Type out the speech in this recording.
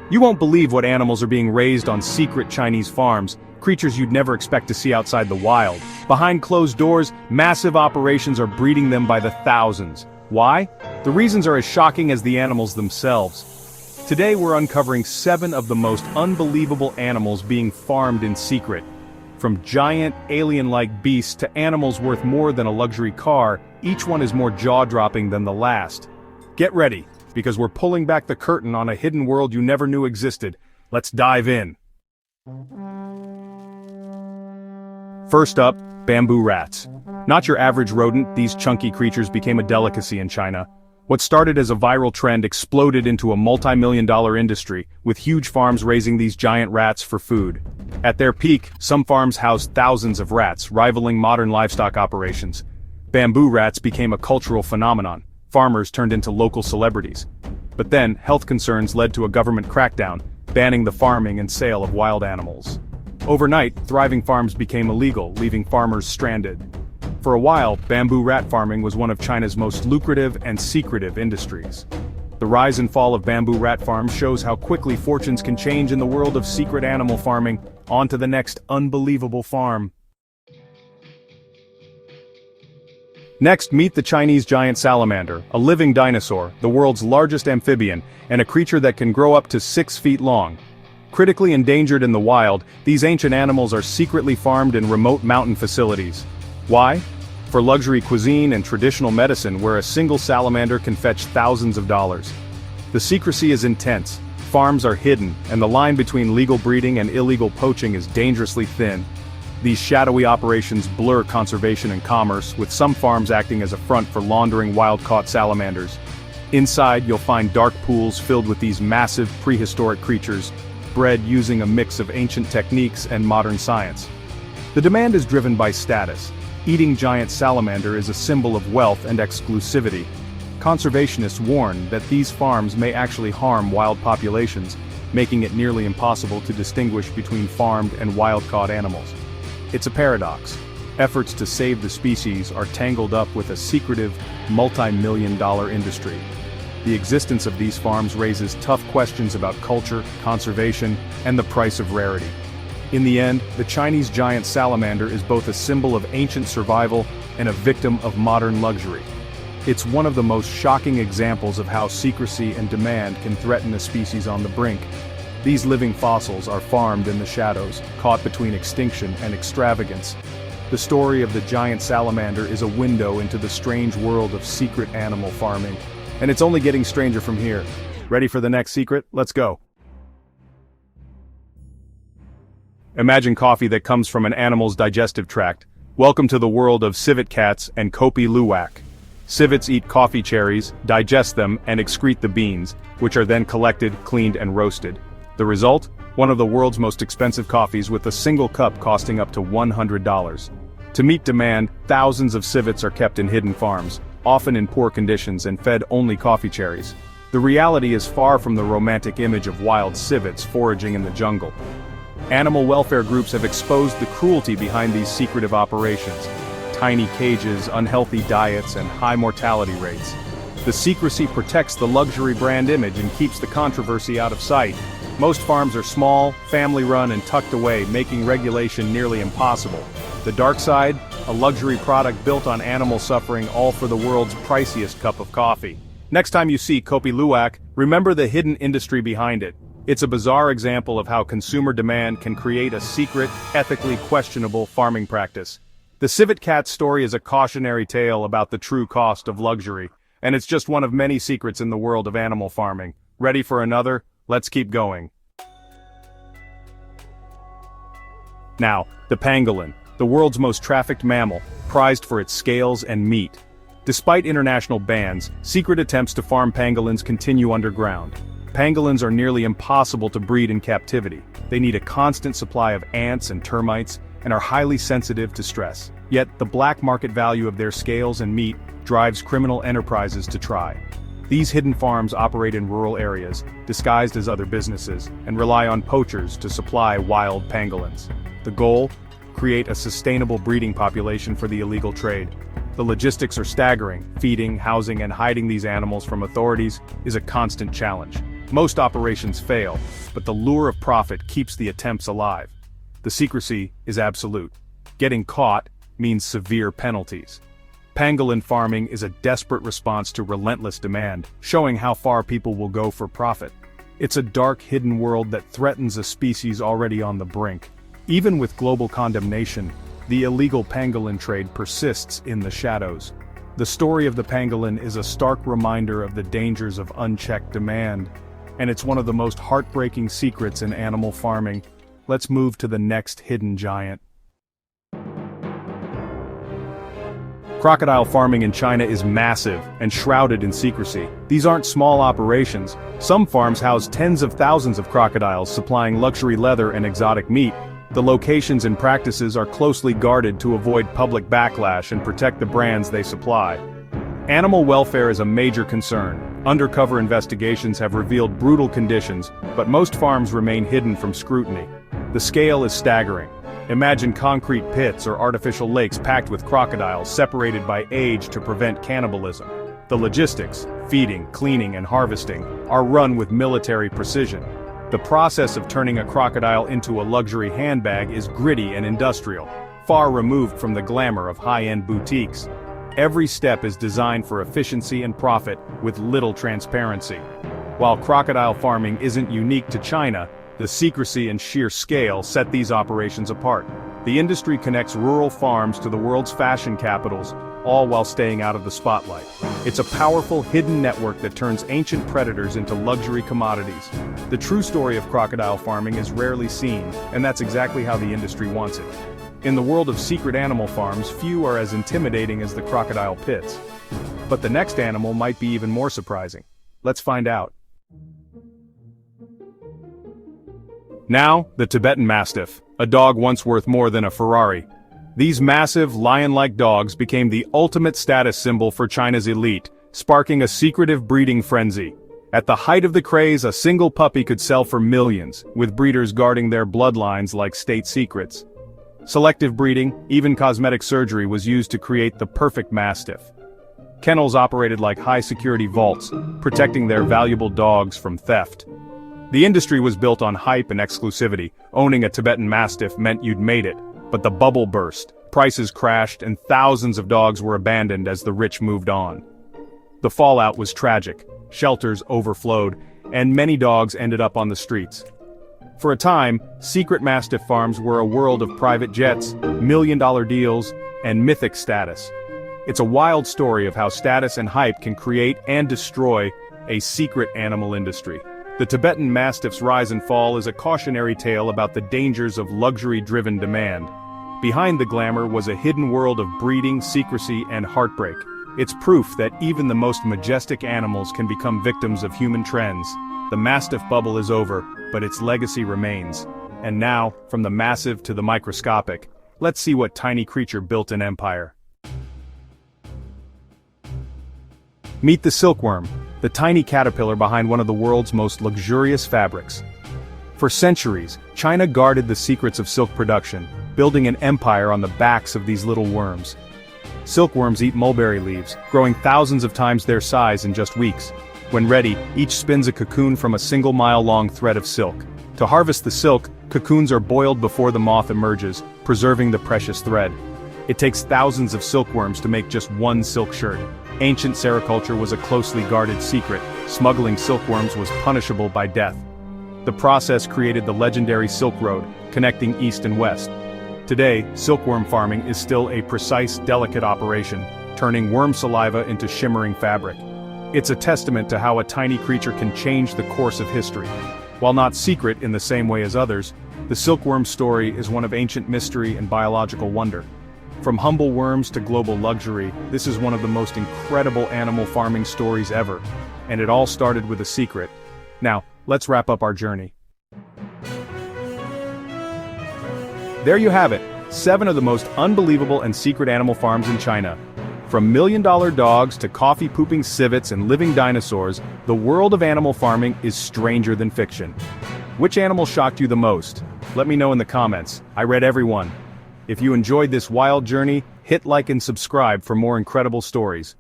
You won't believe what animals are being raised on secret Chinese farms, creatures you'd never expect to see outside the wild. Behind closed doors, massive operations are breeding them by the thousands. Why? The reasons are as shocking as the animals themselves. Today we're uncovering 7 of the most unbelievable animals being farmed in secret. From giant, alien-like beasts to animals worth more than a luxury car, each one is more jaw-dropping than the last. Get ready, because we're pulling back the curtain on a hidden world you never knew existed. Let's dive in. First up, bamboo rats. Not your average rodent, these chunky creatures became a delicacy in China. What started as a viral trend exploded into a multi-million-dollar industry, with huge farms raising these giant rats for food. At their peak, some farms housed thousands of rats, rivaling modern livestock operations. Bamboo rats became a cultural phenomenon. Farmers turned into local celebrities. But then, health concerns led to a government crackdown, banning the farming and sale of wild animals. Overnight, thriving farms became illegal, leaving farmers stranded. For a while, bamboo rat farming was one of China's most lucrative and secretive industries. The rise and fall of bamboo rat farms shows how quickly fortunes can change in the world of secret animal farming. On to the next unbelievable farm. Next, meet the Chinese giant salamander, a living dinosaur, the world's largest amphibian, and a creature that can grow up to 6 feet long. Critically endangered in the wild, these ancient animals are secretly farmed in remote mountain facilities. Why? For luxury cuisine and traditional medicine where a single salamander can fetch thousands of dollars. The secrecy is intense, farms are hidden, and the line between legal breeding and illegal poaching is dangerously thin. These shadowy operations blur conservation and commerce, with some farms acting as a front for laundering wild-caught salamanders. Inside, you'll find dark pools filled with these massive prehistoric creatures, bred using a mix of ancient techniques and modern science. The demand is driven by status. Eating giant salamander is a symbol of wealth and exclusivity. Conservationists warn that these farms may actually harm wild populations, making it nearly impossible to distinguish between farmed and wild-caught animals. It's a paradox. Efforts to save the species are tangled up with a secretive, multi-million-dollar industry. The existence of these farms raises tough questions about culture, conservation, and the price of rarity. In the end, the Chinese giant salamander is both a symbol of ancient survival and a victim of modern luxury. It's one of the most shocking examples of how secrecy and demand can threaten a species on the brink. These living fossils are farmed in the shadows, caught between extinction and extravagance. The story of the giant salamander is a window into the strange world of secret animal farming. And it's only getting stranger from here. Ready for the next secret? Let's go. Imagine coffee that comes from an animal's digestive tract. Welcome to the world of civet cats and kopi luwak. Civets eat coffee cherries, digest them, and excrete the beans, which are then collected, cleaned, and roasted. The result? One of the world's most expensive coffees, with a single cup costing up to $100. To meet demand, thousands of civets are kept in hidden farms, often in poor conditions and fed only coffee cherries. The reality is far from the romantic image of wild civets foraging in the jungle. Animal welfare groups have exposed the cruelty behind these secretive operations. Tiny cages, unhealthy diets, and high mortality rates. The secrecy protects the luxury brand image and keeps the controversy out of sight. Most farms are small, family-run, and tucked away, making regulation nearly impossible. The dark side? A luxury product built on animal suffering, all for the world's priciest cup of coffee. Next time you see kopi luwak, remember the hidden industry behind it. It's a bizarre example of how consumer demand can create a secret, ethically questionable farming practice. The civet cat story is a cautionary tale about the true cost of luxury, and it's just one of many secrets in the world of animal farming. Ready for another? Let's keep going. Now, the pangolin, the world's most trafficked mammal, prized for its scales and meat. Despite international bans, secret attempts to farm pangolins continue underground. Pangolins are nearly impossible to breed in captivity. They need a constant supply of ants and termites, and are highly sensitive to stress. Yet, the black market value of their scales and meat drives criminal enterprises to try. These hidden farms operate in rural areas, disguised as other businesses, and rely on poachers to supply wild pangolins. The goal? Create a sustainable breeding population for the illegal trade. The logistics are staggering. Feeding, housing, and hiding these animals from authorities is a constant challenge. Most operations fail, but the lure of profit keeps the attempts alive. The secrecy is absolute. Getting caught means severe penalties. Pangolin farming is a desperate response to relentless demand, showing how far people will go for profit. It's a dark, hidden world that threatens a species already on the brink. Even with global condemnation, the illegal pangolin trade persists in the shadows. The story of the pangolin is a stark reminder of the dangers of unchecked demand, and it's one of the most heartbreaking secrets in animal farming. Let's move to the next hidden giant. Crocodile farming in China is massive and shrouded in secrecy. These aren't small operations. Some farms house tens of thousands of crocodiles, supplying luxury leather and exotic meat. The locations and practices are closely guarded to avoid public backlash and protect the brands they supply. Animal welfare is a major concern. Undercover investigations have revealed brutal conditions, but most farms remain hidden from scrutiny. The scale is staggering. Imagine concrete pits or artificial lakes packed with crocodiles separated by age to prevent cannibalism. The logistics, feeding, cleaning, and harvesting, are run with military precision. The process of turning a crocodile into a luxury handbag is gritty and industrial, far removed from the glamour of high-end boutiques. Every step is designed for efficiency and profit, with little transparency. While crocodile farming isn't unique to China, the secrecy and sheer scale set these operations apart. The industry connects rural farms to the world's fashion capitals, all while staying out of the spotlight. It's a powerful, hidden network that turns ancient predators into luxury commodities. The true story of crocodile farming is rarely seen, and that's exactly how the industry wants it. In the world of secret animal farms, few are as intimidating as the crocodile pits. But the next animal might be even more surprising. Let's find out. Now, the Tibetan Mastiff, a dog once worth more than a Ferrari. These massive, lion-like dogs became the ultimate status symbol for China's elite, sparking a secretive breeding frenzy. At the height of the craze, a single puppy could sell for millions, with breeders guarding their bloodlines like state secrets. Selective breeding, even cosmetic surgery, was used to create the perfect mastiff. Kennels operated like high-security vaults, protecting their valuable dogs from theft. The industry was built on hype and exclusivity. Owning a Tibetan Mastiff meant you'd made it. But the bubble burst, prices crashed, and thousands of dogs were abandoned as the rich moved on. The fallout was tragic. Shelters overflowed, and many dogs ended up on the streets. For a time, secret Mastiff farms were a world of private jets, million-dollar deals, and mythic status. It's a wild story of how status and hype can create and destroy a secret animal industry. The Tibetan Mastiff's rise and fall is a cautionary tale about the dangers of luxury-driven demand. Behind the glamour was a hidden world of breeding, secrecy, and heartbreak. It's proof that even the most majestic animals can become victims of human trends. The Mastiff bubble is over, but its legacy remains. And now, from the massive to the microscopic, let's see what tiny creature built an empire. Meet the silkworm, the tiny caterpillar behind one of the world's most luxurious fabrics. For centuries, China guarded the secrets of silk production, building an empire on the backs of these little worms. Silkworms eat mulberry leaves, growing thousands of times their size in just weeks. When ready, each spins a cocoon from a single mile-long thread of silk. To harvest the silk, cocoons are boiled before the moth emerges, preserving the precious thread. It takes thousands of silkworms to make just one silk shirt. Ancient sericulture was a closely guarded secret. Smuggling silkworms was punishable by death. The process created the legendary Silk Road, connecting east and west. Today, silkworm farming is still a precise, delicate operation, turning worm saliva into shimmering fabric. It's a testament to how a tiny creature can change the course of history. While not secret in the same way as others, the silkworm story is one of ancient mystery and biological wonder. From humble worms to global luxury, this is one of the most incredible animal farming stories ever. And it all started with a secret. Now, let's wrap up our journey. There you have it, 7 of the most unbelievable and secret animal farms in China. From million-dollar dogs to coffee-pooping civets and living dinosaurs, the world of animal farming is stranger than fiction. Which animal shocked you the most? Let me know in the comments. I read every one. If you enjoyed this wild journey, hit like and subscribe for more incredible stories.